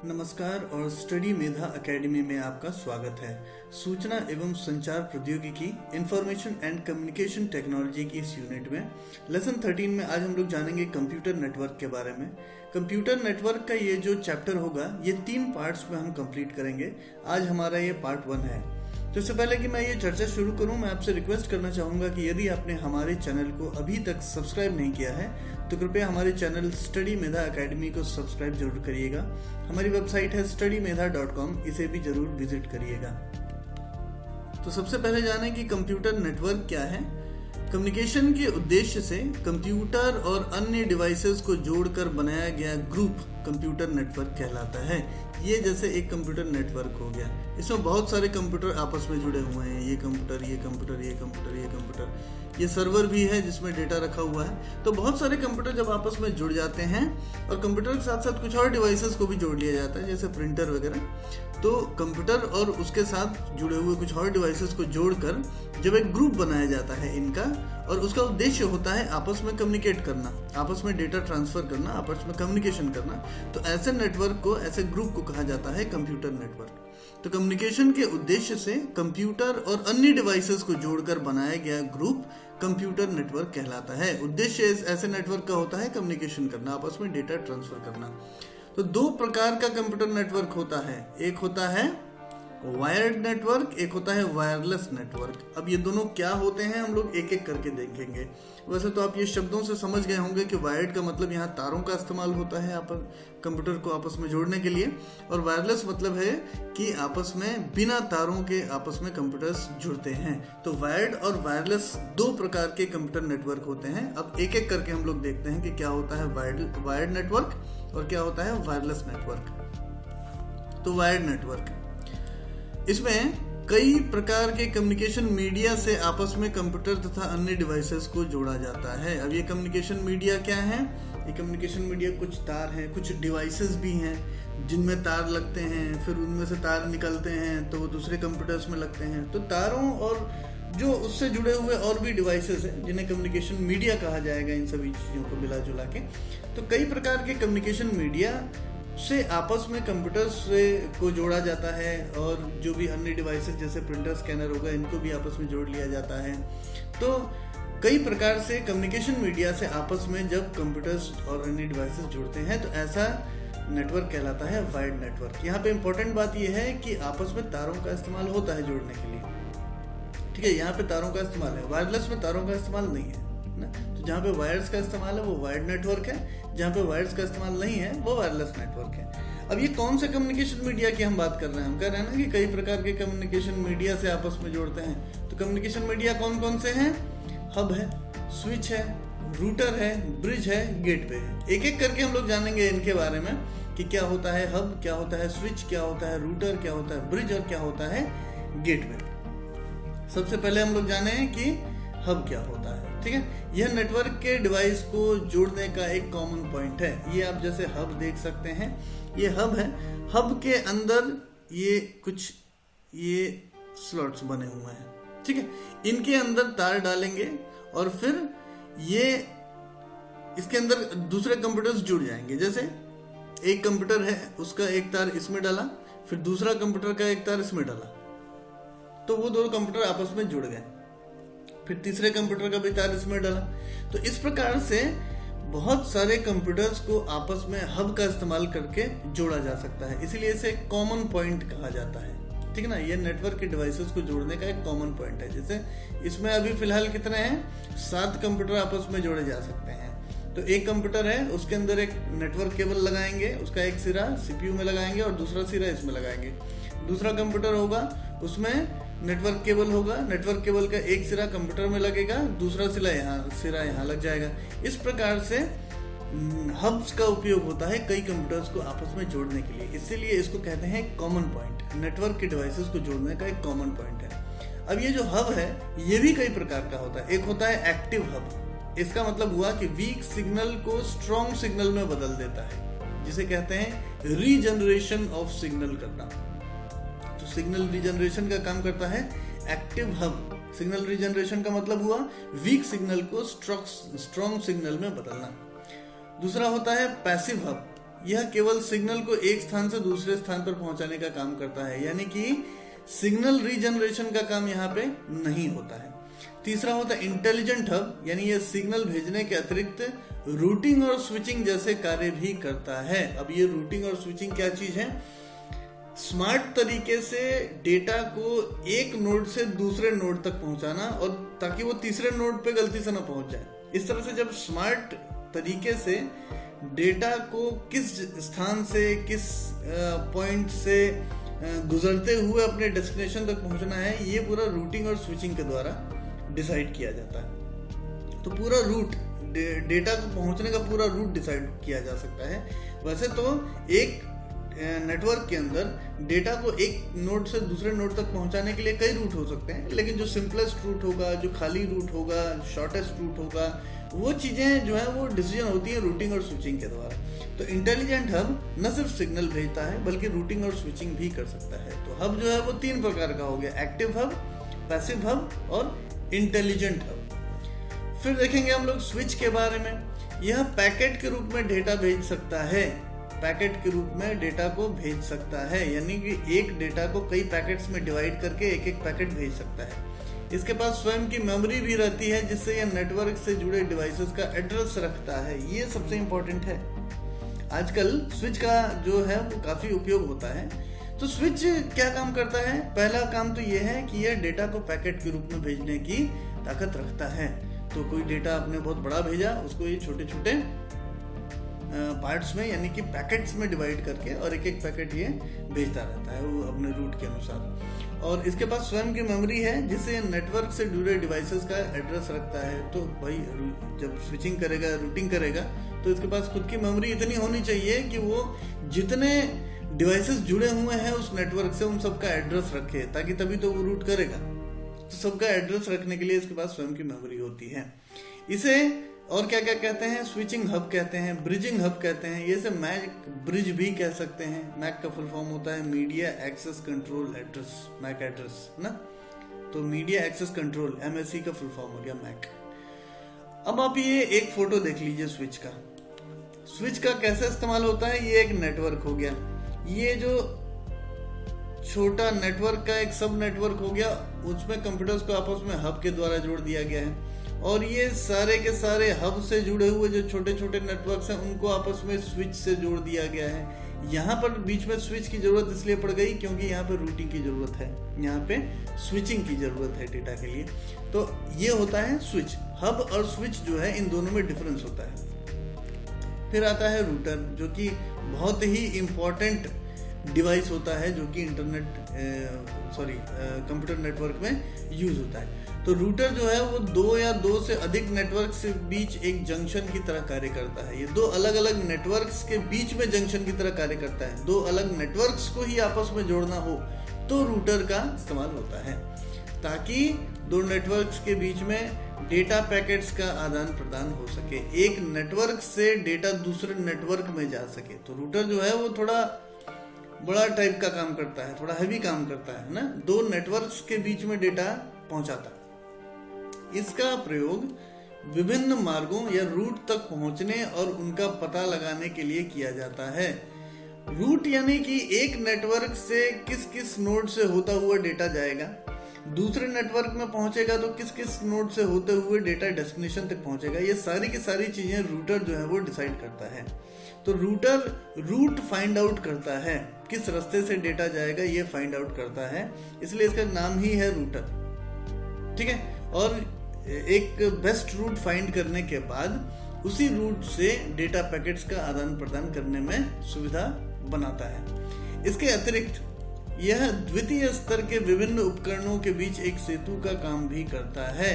नमस्कार और स्टडी मेधा एकेडमी में आपका स्वागत है। सूचना एवं संचार प्रौद्योगिकी इंफॉर्मेशन एंड कम्युनिकेशन टेक्नोलॉजी की इस यूनिट में लेसन 13 में आज हम लोग जानेंगे कंप्यूटर नेटवर्क के बारे में। कंप्यूटर नेटवर्क का ये जो चैप्टर होगा ये 3 पार्ट्स में हम कंप्लीट करेंगे। आज हमारा ये पार्ट 1 है। तो इससे पहले कि मैं ये चर्चा शुरू करूं, मैं आपसे रिक्वेस्ट करना चाहूँगा कि यदि आपने हमारे चैनल को अभी तक सब्सक्राइब नहीं किया है तो कृपया हमारे चैनल स्टडी मेधा एकेडमी को सब्सक्राइब जरूर करिएगा। हमारी वेबसाइट है studymedha.com, इसे भी जरूर विजिट करिएगा। तो सबसे पहले जाने कि कंप्यूटर नेटवर्क क्या है। कम्युनिकेशन के उद्देश्य से कंप्यूटर और अन्य डिवाइसेस को जोड़कर बनाया गया ग्रुप कंप्यूटर नेटवर्क कहलाता है। ये जैसे एक कंप्यूटर नेटवर्क हो गया, इसमें बहुत सारे कंप्यूटर आपस में जुड़े हुए हैं। ये कंप्यूटर, ये कंप्यूटर, ये कंप्यूटर, ये कंप्यूटर, ये सर्वर भी है जिसमें डेटा रखा हुआ है। तो बहुत सारे कंप्यूटर जब आपस में जुड़ जाते हैं और कंप्यूटर के साथ साथ कुछ और डिवाइसेस को भी जोड़ लिया जाता है जैसे प्रिंटर वगैरह, तो कंप्यूटर और उसके साथ जुड़े हुए कुछ और डिवाइसेस को जोड़कर जब एक ग्रुप बनाया जाता है इनका, और उसका उद्देश्य होता है आपस में कम्युनिकेट करना, आपस में डेटा ट्रांसफर करना, आपस में कम्युनिकेशन करना, तो ऐसे नेटवर्क को, ऐसे ग्रुप को कहा जाता है कंप्यूटर नेटवर्क। तो कम्युनिकेशन के उद्देश्य से कंप्यूटर और अन्य डिवाइसेस को जोड़कर बनाया गया ग्रुप कंप्यूटर नेटवर्क कहलाता है। उद्देश्य ऐसे नेटवर्क का होता है कम्युनिकेशन करना, आपस में डेटा ट्रांसफर करना। तो 2 प्रकार का कंप्यूटर नेटवर्क होता है, एक होता है वायर्ड नेटवर्क, एक होता है वायरलेस नेटवर्क। अब ये दोनों क्या होते हैं हम लोग एक एक करके देखेंगे। वैसे तो आप ये शब्दों से समझ गए होंगे कि वायर्ड का मतलब यहाँ तारों का इस्तेमाल होता है कंप्यूटर को आपस में जोड़ने के लिए, और वायरलेस मतलब है कि आपस में बिना तारों के आपस में कंप्यूटर्स जुड़ते हैं। तो वायर्ड और वायरलेस 2 प्रकार के कंप्यूटर नेटवर्क होते हैं। अब एक एक करके हम लोग देखते हैं कि क्या होता है वायर्ड नेटवर्क और क्या होता है वायरलेस नेटवर्क। तो वायर्ड नेटवर्क, इसमें कई प्रकार के कम्युनिकेशन मीडिया से आपस में कंप्यूटर तथा अन्य डिवाइसेस को जोड़ा जाता है। अब ये कम्युनिकेशन मीडिया क्या है? ये कम्युनिकेशन मीडिया कुछ तार हैं, कुछ डिवाइसेस भी हैं जिनमें तार लगते हैं, फिर उनमें से तार निकलते हैं तो वो दूसरे कंप्यूटर्स में लगते हैं। तो तारों और जो उससे जुड़े हुए और भी डिवाइसेस हैं जिन्हें कम्युनिकेशन मीडिया कहा जाएगा, इन सभी चीज़ों को मिला जुला के। तो कई प्रकार के कम्युनिकेशन मीडिया से आपस में कंप्यूटर्स से को जोड़ा जाता है, और जो भी अन्य डिवाइसेस जैसे प्रिंटर, स्कैनर होगा, इनको भी आपस में जोड़ लिया जाता है। तो कई प्रकार से कम्युनिकेशन मीडिया से आपस में जब कंप्यूटर्स और अन्य डिवाइसेस जुड़ते हैं तो ऐसा नेटवर्क कहलाता है वायर्ड नेटवर्क। यहाँ पे इंपॉर्टेंट बात यह है कि आपस में तारों का इस्तेमाल होता है जोड़ने के लिए, ठीक है। यहाँ पे तारों का इस्तेमाल है, वायरलेस में तारों का इस्तेमाल नहीं है ना। तो जहाँ पे वायर्स का इस्तेमाल है वो वायर्ड नेटवर्क है, जहाँ पे वायर्स का इस्तेमाल नहीं है वो वायरलेस नेटवर्क है। अब ये कौन से कम्युनिकेशन मीडिया की हम बात कर रहे हैं? हम कह रहे हैं ना कि कई प्रकार के कम्युनिकेशन मीडिया से आपस में जोड़ते हैं। तो कम्युनिकेशन मीडिया कौन कौन से हैं? हब है, स्विच है, रूटर है, ब्रिज है, गेटवे है। एक एक करके हम लोग जानेंगे इनके बारे में कि क्या होता है हब, क्या होता है स्विच, क्या होता है रूटर, क्या होता है ब्रिज और क्या होता है गेटवे। सबसे पहले हम लोग जाने कि हब क्या होता है, ठीक है। यह नेटवर्क के डिवाइस को जोड़ने का एक कॉमन पॉइंट है। ये आप जैसे हब देख सकते हैं, ये हब है। हब के अंदर ये स्लॉट्स बने हुए हैं, ठीक है। इनके अंदर तार डालेंगे और फिर ये इसके अंदर दूसरे कंप्यूटर्स जुड़ जाएंगे। जैसे एक कंप्यूटर है, उसका एक तार इसमें डाला, फिर दूसरा कंप्यूटर का एक तार इसमें डाला, तो वो 2 कंप्यूटर आपस में जुड़ गए। फिर तीसरे कंप्यूटर का भी तार इसमें डाला। तो इस प्रकार से बहुत सारे कंप्यूटर्स को आपस में हब का इस्तेमाल करके जोड़ा जा सकता है, इसीलिए इसे कॉमन पॉइंट कहा जाता है, ठीक है ना। ये नेटवर्क के डिवाइसेस को जोड़ने का एक कॉमन पॉइंट है। जैसे इसमें अभी फिलहाल कितने हैं? 7 कंप्यूटर आपस में जोड़े जा सकते हैं। तो एक कंप्यूटर है, उसके अंदर एक नेटवर्क केबल लगाएंगे, उसका एक सिरा सीपीयू में लगाएंगे और दूसरा सिरा इसमें लगाएंगे। दूसरा कंप्यूटर होगा, उसमें नेटवर्क केबल होगा, नेटवर्क केबल का एक सिरा कंप्यूटर में लगेगा, दूसरा सिरा यहाँ लग जाएगा। इस प्रकार से हब्स का उपयोग होता है कई कंप्यूटर्स को आपस में जोड़ने के लिए, इसीलिए इसको कहते हैं कॉमन पॉइंट। नेटवर्क के डिवाइसेस को जोड़ने का एक कॉमन पॉइंट है। अब ये जो हब है ये भी कई प्रकार का होता है। एक होता है एक्टिव हब, इसका मतलब हुआ कि वीक सिग्नल को स्ट्रॉन्ग सिग्नल में बदल देता है, जिसे कहते हैं रीजनरेशन ऑफ सिग्नल करना। तो सिग्नल रीजनरेशन का काम करता है एक्टिव हब। सिग्नल रीजनरेशन का मतलब हुआ वीक सिग्नल को स्ट्रॉन्ग सिग्नल में बदलना। दूसरा होता है पैसिव हब, यह केवल सिग्नल को एक स्थान से दूसरे स्थान पर पहुंचाने का काम करता है, यानी कि सिग्नल रीजनरेशन का काम यहाँ पे नहीं होता है। तीसरा होता है इंटेलिजेंट हब, यानी यह सिग्नल भेजने के अतिरिक्त रूटिंग और स्विचिंग जैसे कार्य भी करता है। अब ये रूटिंग और स्विचिंग क्या चीज है? स्मार्ट तरीके से डेटा को एक नोड से दूसरे नोड तक पहुंचाना, और ताकि वो तीसरे नोड पे गलती से ना पहुंच जाए। इस तरह से जब स्मार्ट तरीके से डेटा को किस स्थान से, किस पॉइंट से गुजरते हुए अपने डेस्टिनेशन तक पहुंचना है, ये पूरा रूटिंग और स्विचिंग के द्वारा डिसाइड किया जाता है। तो पूरा रूट, डेटा को पहुंचने का पूरा रूट डिसाइड किया जा सकता है। वैसे तो एक नेटवर्क के अंदर डेटा को एक नोड से दूसरे नोड तक पहुंचाने के लिए कई रूट हो सकते हैं, लेकिन जो सिंपलेस्ट रूट होगा, जो खाली रूट होगा, शॉर्टेस्ट रूट होगा, वो चीजें जो है वो डिसीजन होती है रूटिंग और स्विचिंग के द्वारा। तो इंटेलिजेंट हब न सिर्फ सिग्नल भेजता है बल्कि रूटिंग और स्विचिंग भी कर सकता है। तो हब जो है वो 3 प्रकार का हो गया, एक्टिव हब, पैसिव हब और इंटेलिजेंट हब। फिर देखेंगे हम लोग स्विच के बारे में। यह पैकेट के रूप में डेटा भेज सकता है, पैकेट के रूप में डेटा को भेज सकता है, यानी कि एक डेटा को कई पैकेट्स में डिवाइड करके एक एक पैकेट भेज सकता है। इसके पास स्वयं की मेमोरी भी रहती है, जिससे यह नेटवर्क से जुड़े डिवाइसेस का एड्रेस रखता है। ये सबसे इंपॉर्टेंट है। आजकल स्विच का जो है वो काफी उपयोग होता है। तो स्विच क्या काम करता है? पहला काम तो यह है कि यह डेटा को पैकेट के रूप में भेजने की ताकत रखता है। तो कोई डेटा आपने बहुत बड़ा भेजा, उसको ये छोटे छोटे पार्ट्स में, यानी कि पैकेट्स में डिवाइड करके, और एक एक पैकेट ये भेजता रहता है वो अपने रूट के अनुसार। और इसके पास स्वयं की मेमोरी है, जिससे नेटवर्क से जुड़े डिवाइसेस का एड्रेस रखता है। तो भाई जब स्विचिंग करेगा, रूटिंग करेगा, तो इसके पास खुद की मेमोरी इतनी होनी चाहिए कि वो जितने डिवाइसेस जुड़े हुए हैं उस नेटवर्क से, उन सबका एड्रेस रखे, ताकि तभी तो वो रूट करेगा। तो सबका एड्रेस रखने के लिए इसके पास स्वयं की मेमोरी होती है। इसे और क्या क्या कहते हैं? स्विचिंग हब कहते हैं, ब्रिजिंग हब कहते हैं, ये से मैक ब्रिज भी कह सकते हैं। मैक का फुल फॉर्म होता है media access control address, MAC address ना। तो मीडिया एक्सेस कंट्रोल, MAC का फुल फॉर्म हो गया मैक। अब आप ये एक फोटो देख लीजिए स्विच का। स्विच का कैसे इस्तेमाल होता है? ये एक नेटवर्क हो गया, ये जो छोटा नेटवर्क का एक सब नेटवर्क हो गया, उसमें कंप्यूटर्स को आपस में हब के द्वारा जोड़ दिया गया है। और ये सारे के सारे हब से जुड़े हुए जो छोटे छोटे नेटवर्क्स हैं, उनको आपस में स्विच से जोड़ दिया गया है। यहाँ पर बीच में स्विच की जरूरत इसलिए पड़ गई क्योंकि यहाँ पे रूटिंग की जरूरत है, यहाँ पे स्विचिंग की जरूरत है डेटा के लिए। तो ये होता है स्विच। हब और स्विच जो है, इन दोनों में डिफरेंस होता है। फिर आता है रूटर, जो कि बहुत ही इंपॉर्टेंट डिवाइस होता है, जो कि कंप्यूटर नेटवर्क में यूज होता है। तो रूटर जो है वो 2 या 2 से अधिक नेटवर्क के बीच एक जंक्शन की तरह कार्य करता है। ये 2 अलग अलग नेटवर्क्स के बीच में जंक्शन की तरह कार्य करता है। 2 अलग नेटवर्क्स को ही आपस में जोड़ना हो तो रूटर का इस्तेमाल होता है, ताकि 2 नेटवर्क्स के बीच में डेटा पैकेट्स का आदान प्रदान हो सके, एक नेटवर्क से डेटा दूसरे नेटवर्क में जा सके। तो रूटर जो है वो थोड़ा बड़ा टाइप का काम करता है, थोड़ा हैवी काम करता है ना, 2 नेटवर्क्स के बीच में डेटा पहुंचाता है। इसका प्रयोग विभिन्न मार्गों या रूट तक पहुंचने और उनका पता लगाने के लिए किया जाता है। रूट यानी कि एक नेटवर्क से किस किस नोड से होता हुआ डेटा जाएगा, दूसरे नेटवर्क में पहुंचेगा तो किस किस नोड से होते हुए डेटा डेस्टिनेशन तक पहुंचेगा। ये सारी की सारी चीजें रूटर जो है वो डिसाइड करता है। तो रूटर रूट फाइंड आउट करता है, किस रास्ते से डेटा जाएगा ये फाइंड आउट करता है, इसलिए इसका नाम ही है रूटर। ठीक है। और एक बेस्ट रूट फाइंड करने के बाद उसी रूट से डेटा पैकेट्स का आदान प्रदान करने में सुविधा बनाता है। इसके अतिरिक्त यह द्वितीय स्तर के विभिन्न उपकरणों के बीच एक सेतु का काम भी करता है।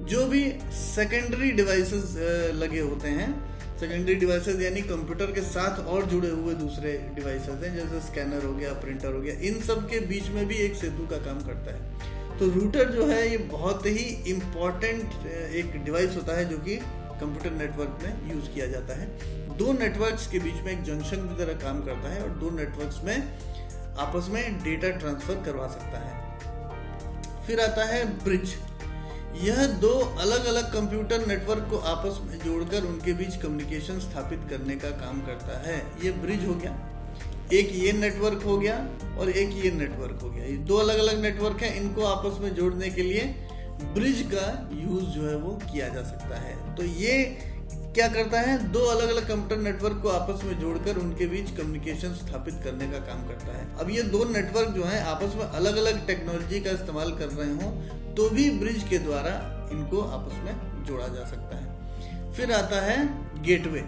जो भी सेकेंडरी डिवाइसेस लगे होते हैं, सेकेंडरी डिवाइसेस यानी कंप्यूटर के साथ और जुड़े हुए दूसरे डिवाइसेस हैं, जैसे स्कैनर हो गया, प्रिंटर हो गया, इन सब के बीच में भी एक सेतु का काम करता है। तो रूटर जो है ये बहुत ही इम्पोर्टेंट एक डिवाइस होता है, जो कि कंप्यूटर नेटवर्क में यूज किया जाता है। 2 नेटवर्क्स के बीच में एक जंक्शन की तरह काम करता है और 2 नेटवर्क्स में आपस में डेटा ट्रांसफर करवा सकता है। फिर आता है ब्रिज। यह दो अलग अलग कंप्यूटर नेटवर्क को आपस में जोड़कर उनके बीच कम्युनिकेशन स्थापित करने का काम करता है। ये ब्रिज हो गया, एक ये नेटवर्क हो गया और एक ये नेटवर्क हो गया। ये दो अलग अलग नेटवर्क हैं, इनको आपस में जोड़ने के लिए ब्रिज का यूज जो है वो किया जा सकता है। तो ये क्या करता है, दो अलग अलग कंप्यूटर नेटवर्क को आपस में जोड़कर उनके बीच कम्युनिकेशन स्थापित करने का काम करता है। अब ये दो नेटवर्क जो हैं आपस में अलग अलग टेक्नोलॉजी का इस्तेमाल कर रहे हों तो भी ब्रिज के द्वारा इनको आपस में जोड़ा जा सकता है। फिर आता है गेटवे।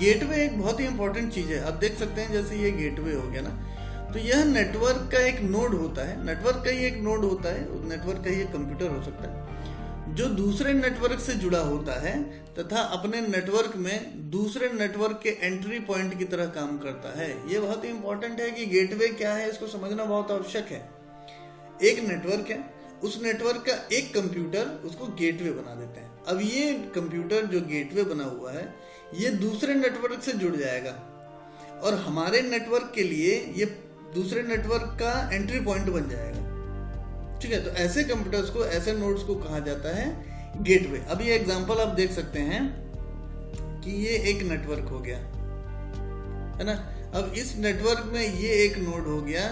गेटवे एक बहुत ही इंपॉर्टेंट चीज है। आप देख सकते हैं जैसे ये गेटवे हो गया ना, तो यह नेटवर्क का एक नोड होता है, नेटवर्क का ही एक नोड होता है, उस नेटवर्क का ही एक कंप्यूटर हो सकता है जो दूसरे नेटवर्क से जुड़ा होता है तथा अपने नेटवर्क में दूसरे नेटवर्क के एंट्री पॉइंट की तरह काम करता है। ये बहुत ही इंपॉर्टेंट है कि गेटवे क्या है, इसको समझना बहुत आवश्यक है। एक नेटवर्क है, उस नेटवर्क का एक कंप्यूटर उसको गेटवे बना देते हैं। अब ये कंप्यूटर जो गेटवे बना हुआ है ये दूसरे नेटवर्क से जुड़ जाएगा और हमारे नेटवर्क के लिए ये दूसरे नेटवर्क का एंट्री पॉइंट बन जाएगा। ठीक है, तो ऐसे कंप्यूटर्स को, ऐसे नोड्स को कहा जाता है गेटवे। अब ये एग्जांपल आप देख सकते हैं कि ये एक नेटवर्क हो गया है ना। अब इस नेटवर्क में ये एक नोड हो गया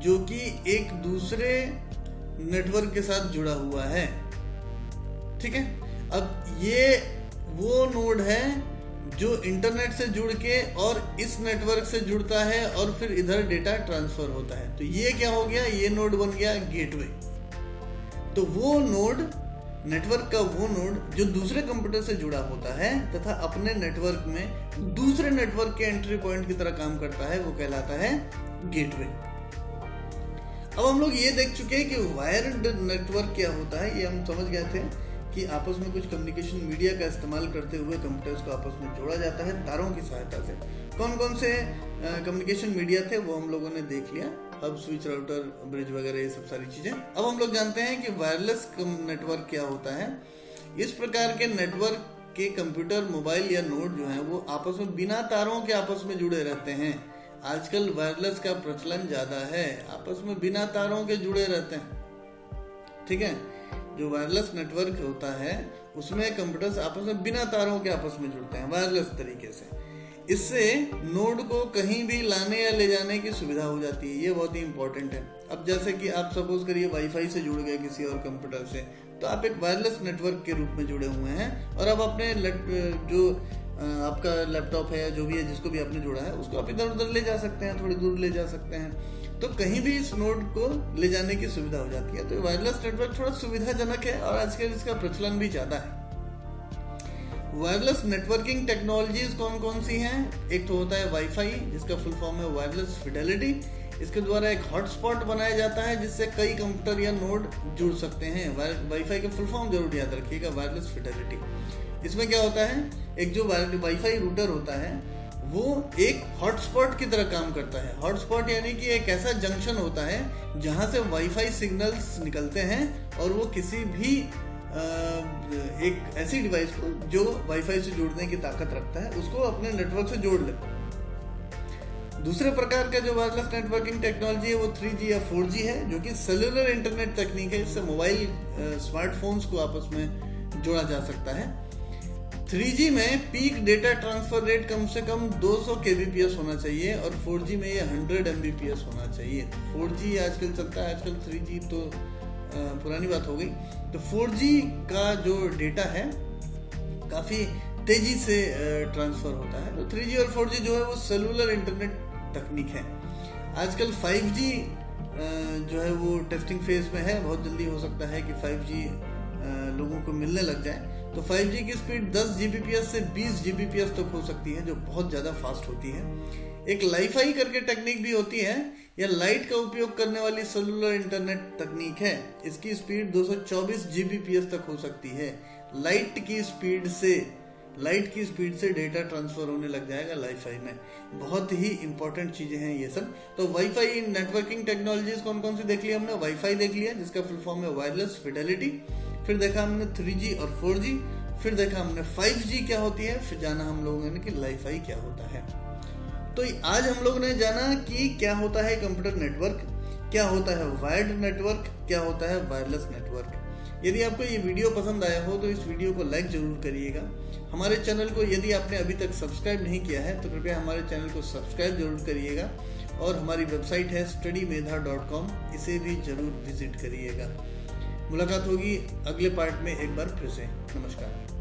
जो कि एक दूसरे नेटवर्क के साथ जुड़ा हुआ है। ठीक है, अब ये वो नोड है जो इंटरनेट से जुड़ के और इस नेटवर्क से जुड़ता है और फिर इधर डेटा ट्रांसफर होता है। तो ये क्या हो गया, ये नोड बन गया गेटवे। तो वो नोड, नेटवर्क का वो नोड जो दूसरे कंप्यूटर से जुड़ा होता है तथा अपने नेटवर्क में दूसरे नेटवर्क के एंट्री पॉइंट की तरह काम करता है, वो कहलाता है गेटवे। अब हम लोग ये देख चुके हैं कि वायर्ड नेटवर्क क्या होता है, ये हम समझ गए थे कि आपस में कुछ कम्युनिकेशन मीडिया का इस्तेमाल करते हुए कंप्यूटर्स को आपस में जोड़ा जाता है तारों की सहायता से। कौन कौन से कम्युनिकेशन मीडिया थे वो हम लोगों ने देख लिया, हब, स्विच, राउटर, ब्रिज वगैरह ये सब सारी चीजें। अब हम लोग जानते हैं कि वायरलेस नेटवर्क क्या होता है। इस प्रकार के नेटवर्क के कंप्यूटर, मोबाइल या नोड जो है वो आपस में बिना तारों के आपस में जुड़े रहते हैं। आजकल वायरलेस का प्रचलन ज्यादा है, आपस में बिना तारों के जुड़े रहते हैं। ठीक है, जो वायरलेस नेटवर्क होता है उसमें कंप्यूटर्स आपस में बिना तारों के आपस में जुड़ते हैं वायरलेस तरीके से। इससे नोड को कहीं भी लाने या ले जाने की सुविधा हो जाती है, ये बहुत ही इंपॉर्टेंट है। अब जैसे कि आप सपोज करिए वाईफाई से जुड़ गए किसी और कंप्यूटर से, तो आप एक वायरलेस नेटवर्क के रूप में जुड़े हुए हैं और अब अपने जो आपका लैपटॉप है या जो भी है जिसको भी आपने जोड़ा है उसको आप इधर उधर ले जा सकते हैं, थोड़ी दूर ले जा सकते हैं, तो कहीं भी इस नोड को ले जाने की सुविधा हो जाती है। तो वायरलेस नेटवर्क थोड़ा सुविधाजनक है और आजकल इसका प्रचलन भी ज्यादा है। वायरलेस नेटवर्किंग टेक्नोलॉजीज कौन कौन सी हैं? एक तो होता है वाईफाई, जिसका फुल फॉर्म है वायरलेस फिडेलिटी। इसके द्वारा एक हॉटस्पॉट बनाया जाता है जिससे कई कंप्यूटर या नोड जुड़ सकते हैं। वाईफाई का फुल फॉर्म जरूर याद रखिएगा, वायरलेस फिडेलिटी। इसमें क्या होता है, एक जो वाईफाई रूटर होता है वो एक हॉटस्पॉट की तरह काम करता है। हॉटस्पॉट यानी कि एक ऐसा जंक्शन होता है जहां से वाईफाई सिग्नल्स निकलते हैं और वो किसी भी एक ऐसी डिवाइस को जो वाईफाई से जोड़ने की ताकत रखता है उसको अपने नेटवर्क से जोड़ लेता है। दूसरे प्रकार का जो वायरलेस नेटवर्किंग टेक्नोलॉजी है वो 3G या 4G है, जो कि सेलुलर इंटरनेट तकनीक है। इससे मोबाइल स्मार्टफोन्स को आपस में जोड़ा जा सकता है। 3G में पीक डेटा ट्रांसफर रेट कम से कम 200 kbps होना चाहिए और 4G में ये 100 mbps होना चाहिए। 4G आजकल चलता है, आजकल 3G तो पुरानी बात हो गई। तो 4G का जो डेटा है काफ़ी तेजी से ट्रांसफर होता है। तो 3G और 4G जो है वो सेलुलर इंटरनेट तकनीक है। आजकल 5G जो है वो टेस्टिंग फेज में है, बहुत जल्दी हो सकता है कि 5G लोगों को मिलने लग जाए। तो 5G की स्पीड 10 Gbps से 20 Gbps तक हो सकती है, जो बहुत ज़्यादा फास्ट होती है। एक लाइफाई करके टेक्निक भी होती है, यह लाइट का उपयोग करने वाली सेलुलर इंटरनेट तकनीक है। इसकी स्पीड 224 Gbps तक हो सकती है। लाइट की स्पीड से डेटा ट्रांसफर होने लग जाएगा लाइफाई में। बहुत ही इंपॉर्टेंट चीजें हैं ये सब। तो वाईफाई नेटवर्किंग टेक्नोलॉजीज कौन कौन सी देख लिया हमने? वाईफाई देख लिया जिसका फुल फॉर्म है वायरलेस फिडेलिटी। फिर देखा हमने 3G और 4G। फिर देखा हमने 5G क्या होती है। फिर जाना हम लोगों ने कि लाइफाई क्या होता है। तो आज हम लोग ने जाना कि क्या होता है कंप्यूटर नेटवर्क, क्या होता है वायर्ड नेटवर्क, क्या होता है वायरलेस नेटवर्क। यदि आपको ये वीडियो पसंद आया हो तो इस वीडियो को लाइक जरूर करिएगा। हमारे चैनल को यदि आपने अभी तक सब्सक्राइब नहीं किया है तो कृपया हमारे चैनल को सब्सक्राइब जरूर करिएगा और हमारी वेबसाइट है studymedha.com, इसे भी जरूर विजिट करिएगा। मुलाकात होगी अगले पार्ट में एक बार फिर से। नमस्कार।